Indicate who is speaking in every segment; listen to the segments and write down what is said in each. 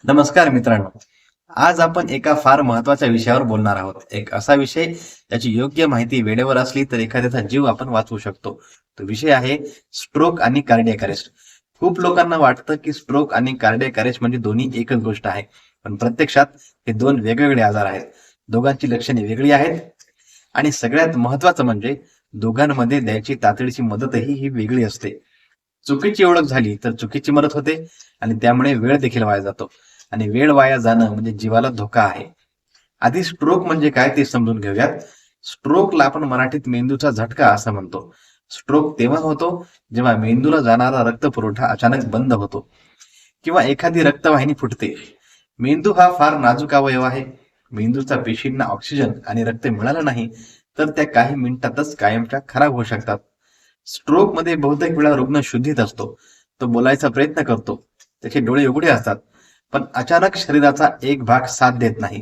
Speaker 1: नमस्कार मित्रांनो. आज आपण एका फार महत्वाच्या विषयावर बोलणार आहोत. एक असा विषय त्याची योग्य माहिती वेळेवर असली तर एखाद्याचा जीव आपण वाचवू शकतो. तो विषय आहे स्ट्रोक आणि कार्डियक अरेस्ट. खूप लोकांना वाटतं की स्ट्रोक आणि कार्डियक अरेस्ट म्हणजे दोन्ही एकच गोष्ट आहे, पण प्रत्यक्षात हे दोन वेगवेगळे आजार आहेत. दोघांची लक्षणे वेगळी आहेत आणि सगळ्यात महत्वाचं म्हणजे दोघांमध्ये द्यायची तातडीची मदतही ही वेगळी असते. चुकीची ओळख झाली तर चुकीची मदत होते आणि त्यामुळे वेळ देखील वाया जातो आणि वेळ वाया जाणं म्हणजे जीवाला धोका आहे. आधी स्ट्रोक म्हणजे काय ते समजून घेऊयात. स्ट्रोकला आपण मराठीत मेंदूचा झटका असं म्हणतो. स्ट्रोक तेव्हा होतो जेव्हा मेंदूला जाणारा रक्तपुरवठा अचानक बंद होतो किंवा एखादी रक्तवाहिनी फुटते. मेंदू हा फार नाजूक अवयव आहे. मेंदूचा पेशींना ऑक्सिजन आणि रक्त मिळालं नाही तर त्या काही मिनिटातच कायमच्या खराब होऊ शकतात. स्ट्रोक मध्ये बहुतेक वेळा रुग्ण शुद्धीत असतो. तो बोलायचा प्रयत्न करतो, त्याचे डोळे उघडे असतात, पण अचानक शरीराचा एक भाग साथ देत नाही.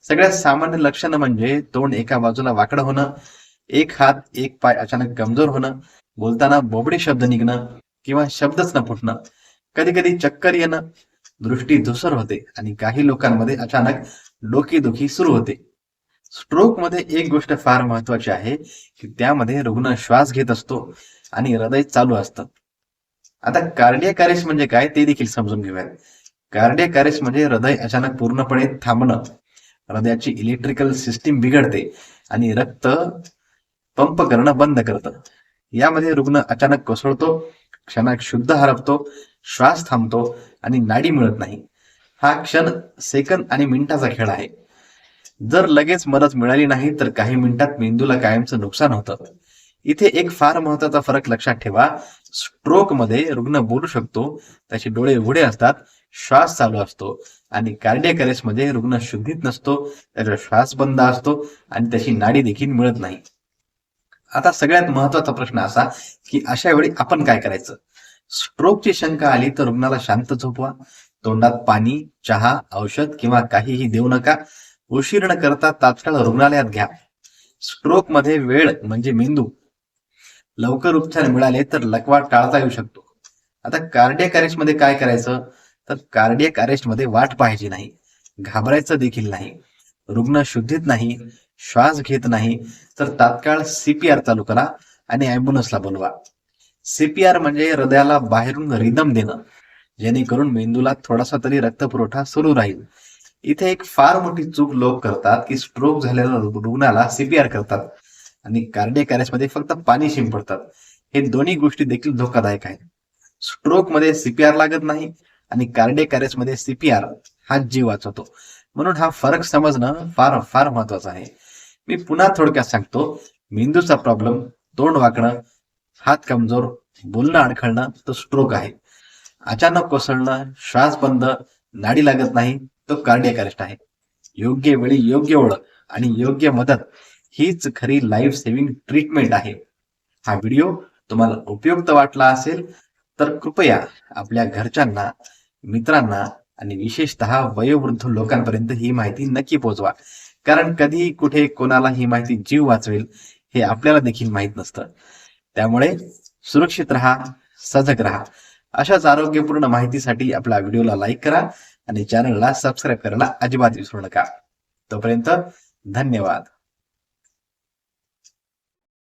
Speaker 1: सगळ्यात सामान्य लक्षण म्हणजे तोंड एका बाजूला वाकडं होणं, एक हात एक पाय अचानक कमजोर होणं, बोलताना बोबडे शब्द निघणं किंवा शब्दच न फुटणं, कधी कधी चक्कर येणं, दृष्टी धुसर होते आणि काही लोकांमध्ये अचानक डोकेदुखी सुरू होते. स्ट्रोक मध्ये एक गोष्ट फार महत्वाची आहे की त्यामध्ये रुग्ण श्वास घेत असतो आणि हृदय चालू असतं. आता कार्डियक अरेस्ट म्हणजे काय ते देखील समजून घेऊयात. कार्डियक अरेस्ट म्हणजे हृदय अचानक पूर्णपणे थांबणं, हृदयाची इलेक्ट्रिकल सिस्टीम बिघडते आणि रक्त पंप करणं बंद करतं. यामध्ये रुग्ण अचानक कोसळतो, क्षणात शुद्ध हरपतो, श्वास थांबतो आणि नाडी मिळत नाही. हा क्षण सेकंद आणि मिनिटाचा खेळ आहे. जर लगेच मदत मिळाली नाही तर काही मिनिटात मेंदूला कायमचं नुकसान होतं. इथे एक फार महत्वाचा फरक लक्षात ठेवा. स्ट्रोक मध्ये रुग्ण बोलू शकतो, त्याचे डोळे उघडे असतात, श्वास चालू असतो आणि कार्डियक अरेस्ट मध्ये रुग्ण शुद्धीत नसतो, त्याचा श्वास बंद असतो आणि त्याची नाडी देखील मिळत नाही. आता सगळ्यात महत्वाचा प्रश्न असा की अशा वेळी आपण काय करायचं. स्ट्रोकची शंका आली तर रुग्णाला शांत झोपवा. तोंडात पाणी, चहा, औषध किंवा काहीही देऊ नका. उशीर न करता तात्काळ रुग्णालयात घ्या. स्ट्रोक मध्ये वेळ म्हणजे मेंदू. लवकर उपचार मिळाले तर लकवा टाळता येऊ शकतो. आता कार्डियक अरेस्ट मध्ये काय करायचं, तर कार्डियक अरेस्ट मध्ये वाट पाहायची नाही, घाबरायचं देखील नाही. रुग्ण शुद्धीत नाही, श्वास घेत नाही तर तात्काळ सीपीआर चालू करा आणि अँब्युलन्सला बोलवा. सीपीआर म्हणजे हृदयाला बाहेरून रिदम देणं, जेणेकरून मेंदूला थोडासा तरी रक्तपुरवठा सुरू राहील. इथे एक फार मोठी चूक लोक करतात की स्ट्रोक झालेल्या रुग्णाला सीपीआर करतात आणि कार्डियक अरेस्ट मध्ये फक्त पाणी शिंपडतात. हे दोन्ही गोष्टी देखील धोकादायक आहेत. स्ट्रोक मध्ये सीपीआर लागत नाही आणि कार्डियक अरेस्ट मध्ये सीपीआर हा जीव वाचवतो. म्हणून हा फरक समजणं फार फार महत्वाचं आहे. मी पुन्हा थोडक्यात सांगतो. मेंदूचा प्रॉब्लेम, तोंड वाकणं, हात कमजोर, बोलणं अडखळणं तो स्ट्रोक आहे. अचानक कोसळणं, श्वास बंद, नाडी लागत नाही तो कार्डियक अरेस्ट आहे. योग्य वेळी योग्य ओळख आणि योग्य मदत हीच खरी लाईफ सेव्हिंग ट्रीटमेंट आहे. हा व्हिडिओ तुम्हाला उपयुक्त वाटला असेल तर कृपया आपल्या घरच्यांना, मित्रांना आणि विशेषतः वयोवृद्ध लोकांपर्यंत ही माहिती नक्की पोहोचवा. कारण कधी कुठे कोणाला ही माहिती जीव वाचवेल हे आपल्याला देखील माहीत नसतं. त्यामुळे सुरक्षित राहा, सजग राहा. अशाच आरोग्यपूर्ण माहितीसाठी आपल्या व्हिडिओला लाईक करा आणि चॅनलला सबस्क्राईब करायला अजिबात विसरू नका. तोपर्यंत धन्यवाद.